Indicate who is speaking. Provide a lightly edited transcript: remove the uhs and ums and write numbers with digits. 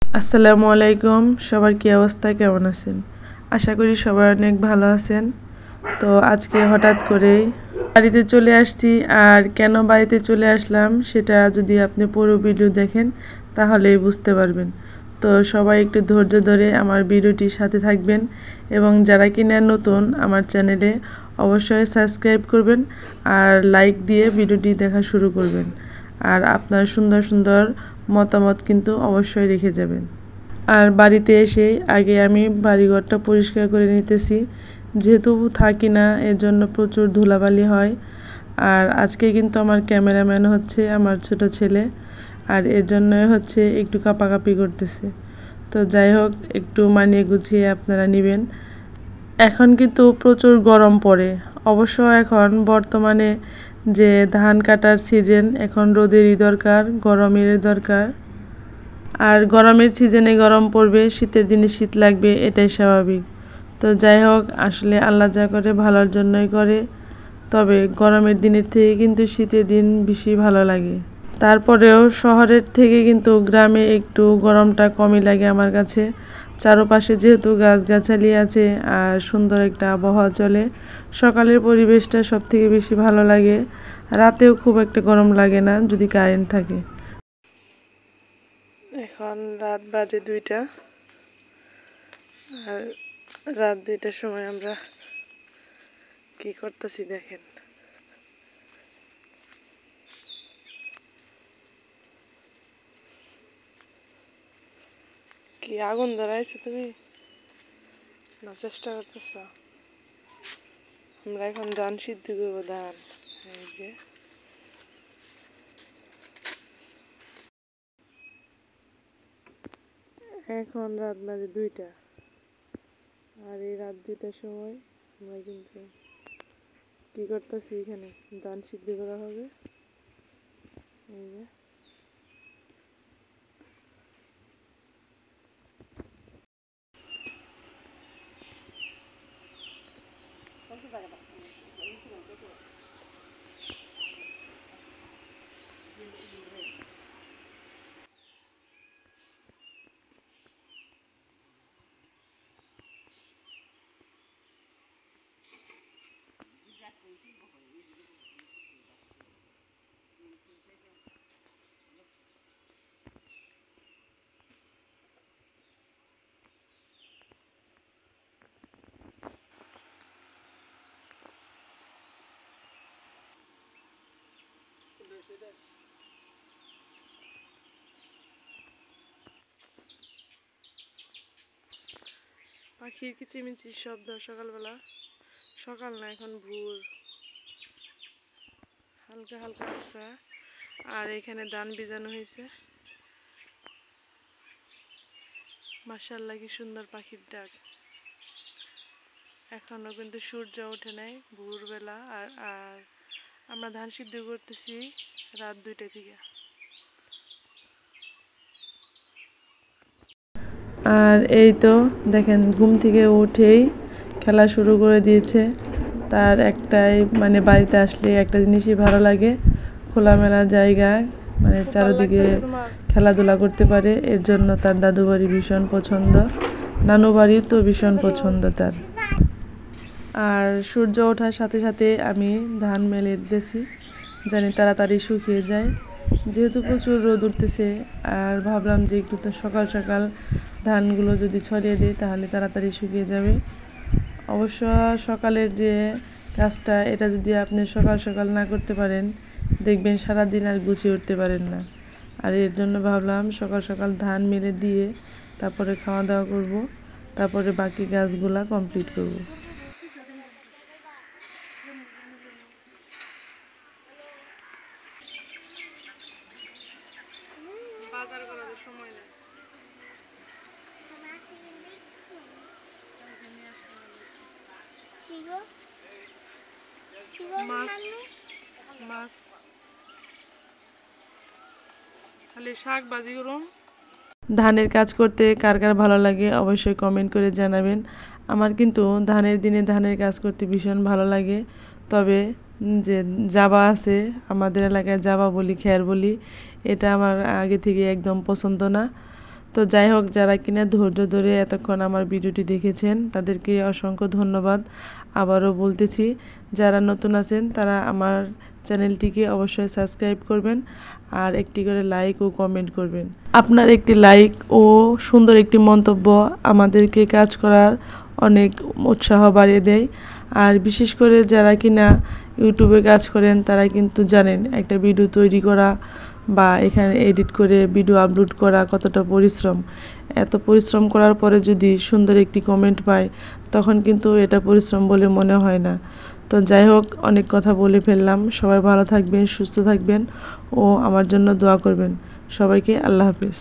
Speaker 1: আসসালামু আলাইকুম, সবার কি অবস্থা, কেমন আছেন? আশা করি সবাই অনেক ভালো আছেন। তো আজকে হঠাৎ করে বাড়িতে চলে আসছি, আর কেন বাড়িতে চলে আসলাম সেটা যদি আপনি পুরো ভিডিও দেখেন তাহলেই বুঝতে পারবেন। তো সবাই একটু ধৈর্য ধরে আমার ভিডিওটির সাথে থাকবেন, এবং যারা কিনা নতুন আমার চ্যানেলে অবশ্যই সাবস্ক্রাইব করবেন আর লাইক দিয়ে ভিডিওটি দেখা শুরু করবেন। আর আপনার সুন্দর সুন্দর মতামত কিন্তু অবশ্যই রেখে যাবেন। আর বাড়িতে এসে আগে আমি বাড়িঘরটা পরিষ্কার করে নিতেছি, যেহেতু থাকি না এর জন্য প্রচুর ধুলাবালি হয়। আর আজকে কিন্তু আমার ক্যামেরাম্যান হচ্ছে আমার ছোট ছেলে, আর এর জন্যই হচ্ছে একটু কাঁপাকাঁপি করতেছে। তো যাই হোক, একটু মানিয়ে গুছিয়ে আপনারা নেবেন। এখন কিন্তু প্রচুর গরম পড়ে। অবশ্য এখন বর্তমানে যে ধান কাটার সিজন, এখন রোদেরই দরকার, গরমের দরকার। আর গরমের সিজনে গরম পড়বে, শীতের দিনে শীত লাগবে, এটাই স্বাভাবিক। তো যাই হোক, আসলে আল্লাহ যা করে ভালোর জন্যই করে। তবে গরমের দিনের থেকে কিন্তু শীতের দিন বেশি ভালো লাগে। তারপরেও শহরের থেকে কিন্তু গ্রামে একটু গরমটা কমই লাগে আমার কাছে। চারপাশে যেহেতু গাছগাছালি আছে আর সুন্দর একটা আবহাওয়া চলে, সকালের পরিবেশটা সব থেকে বেশি ভালো লাগে। রাতেও খুব একটা গরম লাগে না যদি কারেন্ট থাকে। এখন রাত বাজে 2টা, আর রাত 2টার সময় আমরা কি করতেছি দেখেন। কি আগুন ধরাইছো তুমি না? চেষ্টা করতেছ? আমরা এখন ধান সিদ্ধ করবো। ধান এই যে এখন রাত বাজে 2টা, আর এই রাত 2টার সময় আমরা কিন্তু কি করতেছি, এখানে ধান সিদ্ধ করা হবে। এই যে পাখির কিচিমিচির শব্দ সকালবেলা। সকাল না, এখন ভোর, হালকা হালকা আসা। আর এখানে ধান ভিজানো হয়েছে। মাশাআল্লাহ, কি সুন্দর পাখির ডাক। এখনো কিন্তু সূর্য ওঠে নাই, ভোরবেলা। আর আমরা ধান সিদ্ধ করতেছি রাত 2টা থেকে। আর এই তো দেখেন, ঘুম থেকে উঠেই খেলা শুরু করে দিয়েছে। তার একটাই মানে বাড়িতে আসলে একটা জিনিসই ভালো লাগে, খোলামেলা জায়গা, মানে চারিদিকে খেলাধুলা করতে পারে। এর জন্য তার দাদু বাড়ি ভীষণ পছন্দ, নানু বাড়িও তো ভীষণ পছন্দ তার। আর সূর্য ওঠার সাথে সাথে আমি ধান মেলে দিতেছি, জানি তাড়াতাড়ি শুকিয়ে যায়, যেহেতু প্রচুর রোদ উঠতেছে। আর ভাবলাম যে একটু তো সকাল সকাল ধানগুলো যদি ছড়িয়ে দিই তাহলে তাড়াতাড়ি শুকিয়ে যাবে। অবশ্য সকালের যে কাজটা, এটা যদি আপনি সকাল সকাল না করতে পারেন, দেখবেন সারাদিন আর গুছিয়ে উঠতে পারেন না। আর এর জন্য ভাবলাম সকাল সকাল ধান মেলে দিয়ে তারপরে খাওয়া দাওয়া করব, তারপরে বাকি কাজগুলা কমপ্লিট করব। বাজার করার সময় নেই। মাছ খালি শাক ভাজি করুন। ধানের কাজ করতে কার কার ভালো লাগে অবশ্যই কমেন্ট করে জানাবেন। আমার কিন্তু ধানের দিনে ধানের কাজ করতে ভীষণ ভালো লাগে। তবে যে জাবা আছে, আমাদের এলাকায় জাবা বলি, খের বলি, এটা আমার আগে থেকে একদম পছন্দ না। তো যাই হোক, যারা কিনা ধৈর্য ধরে এতক্ষণ আমার ভিডিওটি দেখেছেন তাদেরকে অসংখ্য ধন্যবাদ। আবারও বলতেছি, যারা নতুন আছেন তারা আমার চ্যানেলটিকে অবশ্যই সাবস্ক্রাইব করবেন আর একটি করে লাইক ও কমেন্ট করবেন। আপনার একটি লাইক ও সুন্দর একটি মন্তব্য আমাদেরকে কাজ করার অনেক উৎসাহ বাড়িয়ে দেয়। আর বিশেষ করে যারা কিনা ইউটিউবে কাজ করেন তারা কিন্তু জানেন একটা ভিডিও তৈরি করা বা এখানে এডিট করে ভিডিও আপলোড করা কতটা পরিশ্রম। এত পরিশ্রম করার পরে যদি সুন্দর একটি কমেন্ট পাই তখন কিন্তু এটা পরিশ্রম বলে মনে হয় না। তো যাই হোক, অনেক কথা বলে ফেললাম। সবাই ভালো থাকবেন, সুস্থ থাকবেন ও আমার জন্য দোয়া করবেন। সবাইকে আল্লাহ হাফেজ।